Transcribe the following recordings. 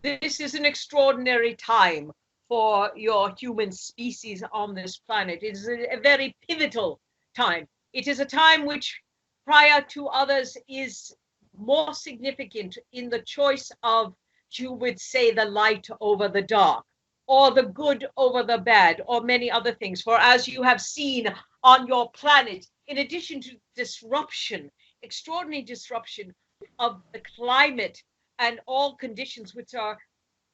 This is an extraordinary time for your human species on this planet. It is a very pivotal time. It is a time which, prior to others, is more significant in the choice of, you would say, the light over the dark, or the good over the bad, or many other things. For as you have seen on your planet, in addition to disruption, extraordinary disruption of the climate and all conditions which are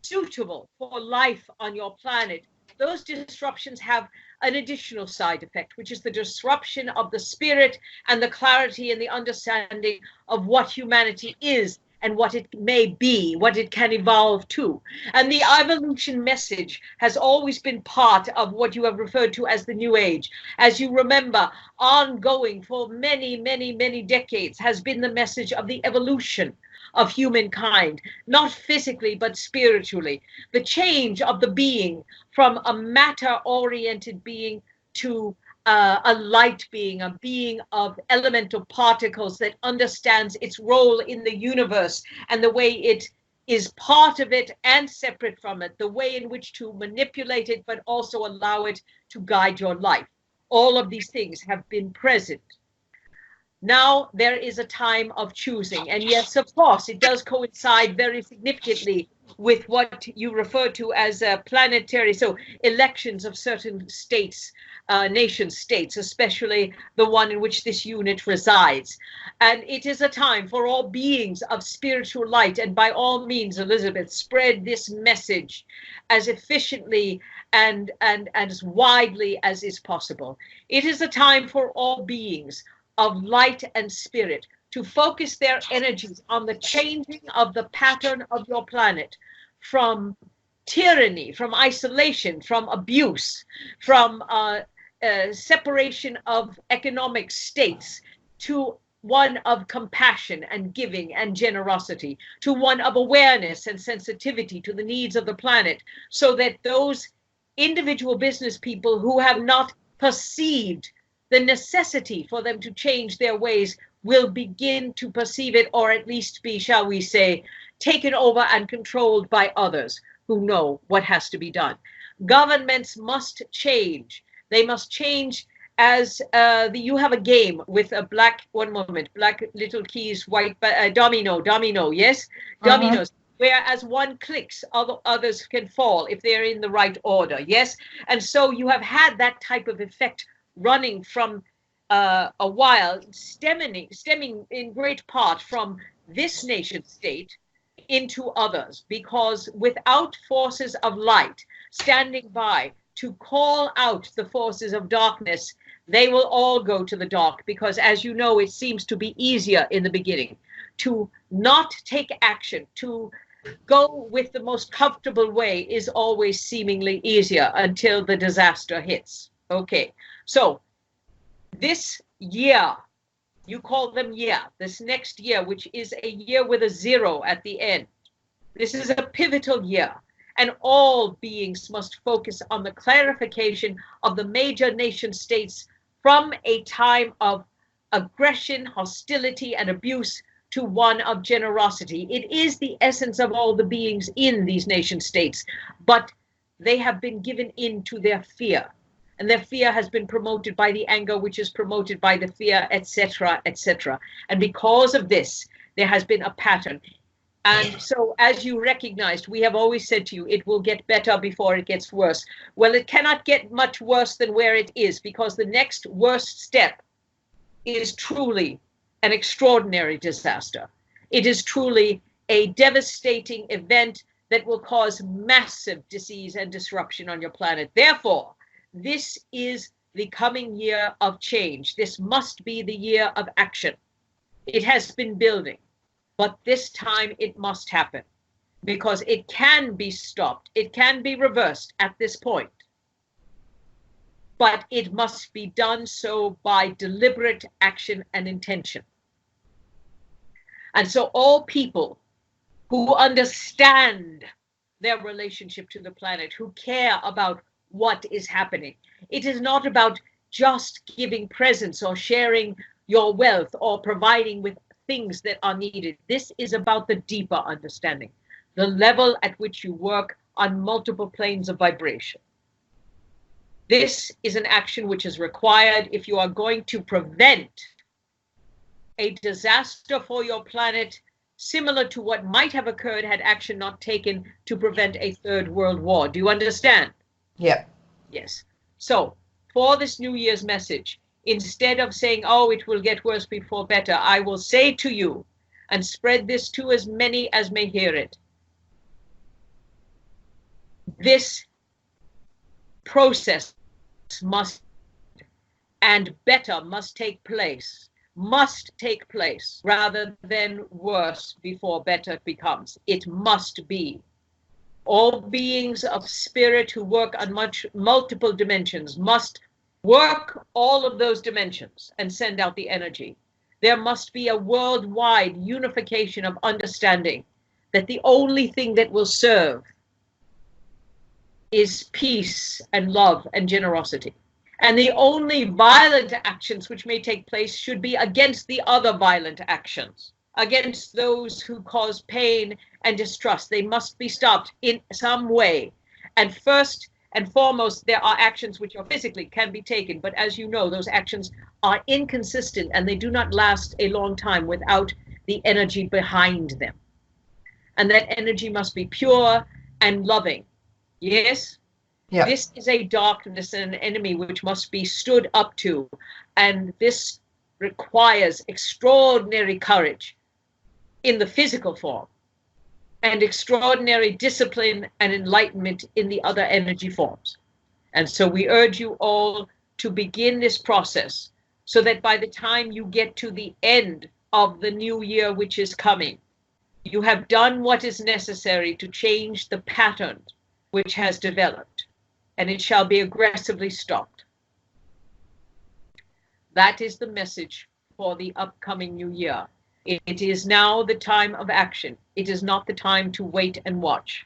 suitable for life on your planet, those disruptions have an additional side effect, which is the disruption of the spirit and the clarity and the understanding of what humanity is and what it may be, what it can evolve to. And the evolution message has always been part of what you have referred to as the New Age. As you remember, ongoing for many, many, many decades has been the message of the evolution of humankind, not physically, but spiritually. The change of the being from a matter-oriented being to a light being, a being of elemental particles that understands its role in the universe and the way it is part of it and separate from it, the way in which to manipulate it, but also allow it to guide your life. All of these things have been present. Now there is a time of choosing. And yes, of course, it does coincide very significantly with what you refer to as planetary, so elections of certain states, nation states, especially the one in which this unit resides. And it is a time for all beings of spiritual light, and by all means, Elizabeth, spread this message as efficiently and as widely as is possible. It is a time for all beings of light and spirit to focus their energies on the changing of the pattern of your planet from tyranny, from isolation, from abuse, from separation of economic states, to one of compassion and giving and generosity, to one of awareness and sensitivity to the needs of the planet, so that those individual business people who have not perceived the necessity for them to change their ways will begin to perceive it, or at least be, shall we say, taken over and controlled by others who know what has to be done. Governments must change. They must change as you have a game with a black, one moment, black little keys, white, domino, yes? Dominoes. Where as one clicks, others can fall if they're in the right order, yes? And so you have had that type of effect running from a while, stemming in great part from this nation state into others, because without forces of light standing by to call out the forces of darkness, they will all go to the dark, because as you know, it seems to be easier in the beginning to not take action, to go with the most comfortable way is always seemingly easier until the disaster hits. Okay, so this year, you call them year, this next year, which is a year with a zero at the end. This is a pivotal year, and all beings must focus on the clarification of the major nation states from a time of aggression, hostility, and abuse to one of generosity. It is the essence of all the beings in these nation states, but they have been given in to their fear. And their fear has been promoted by the anger, which is promoted by the fear, etc., etc. And because of this, there has been a pattern. And so, as you recognized, we have always said to you, it will get better before it gets worse. Well, it cannot get much worse than where it is, because the next worst step is truly an extraordinary disaster. It is truly a devastating event that will cause massive disease and disruption on your planet. Therefore, this is the coming year of change. This must be the year of action. It has been building, but this time it must happen, because it can be stopped. It can be reversed at this point, but it must be done so by deliberate action and intention. And so all people who understand their relationship to the planet, who care about what is happening. It is not about just giving presents or sharing your wealth or providing with things that are needed. This is about the deeper understanding. the level at which you work on multiple planes of vibration. This is an action which is required if you are going to prevent a disaster for your planet, similar to what might have occurred had action not taken to prevent a third world war. Do you understand? Yeah. Yes. So for this New Year's message, instead of saying, oh, it will get worse before better, I will say to you and spread this to as many as may hear it. This process must and better must take place rather than worse before better becomes. It must be. All beings of spirit who work on multiple dimensions must work all of those dimensions and send out the energy. There must be a worldwide unification of understanding that the only thing that will serve is peace and love and generosity. And the only violent actions which may take place should be against the other violent actions, against those who cause pain and distrust. They must be stopped in some way. And first and foremost, there are actions which are physically can be taken, but as you know, those actions are inconsistent and they do not last a long time without the energy behind them. And that energy must be pure and loving. Yes? Yeah. This is a darkness and an enemy which must be stood up to. And this requires extraordinary courage in the physical form and extraordinary discipline and enlightenment in the other energy forms. And so we urge you all to begin this process so that by the time you get to the end of the new year which is coming, you have done what is necessary to change the pattern which has developed, and it shall be aggressively stopped. That is the message for the upcoming new year. It is now the time of action. It is not the time to wait and watch.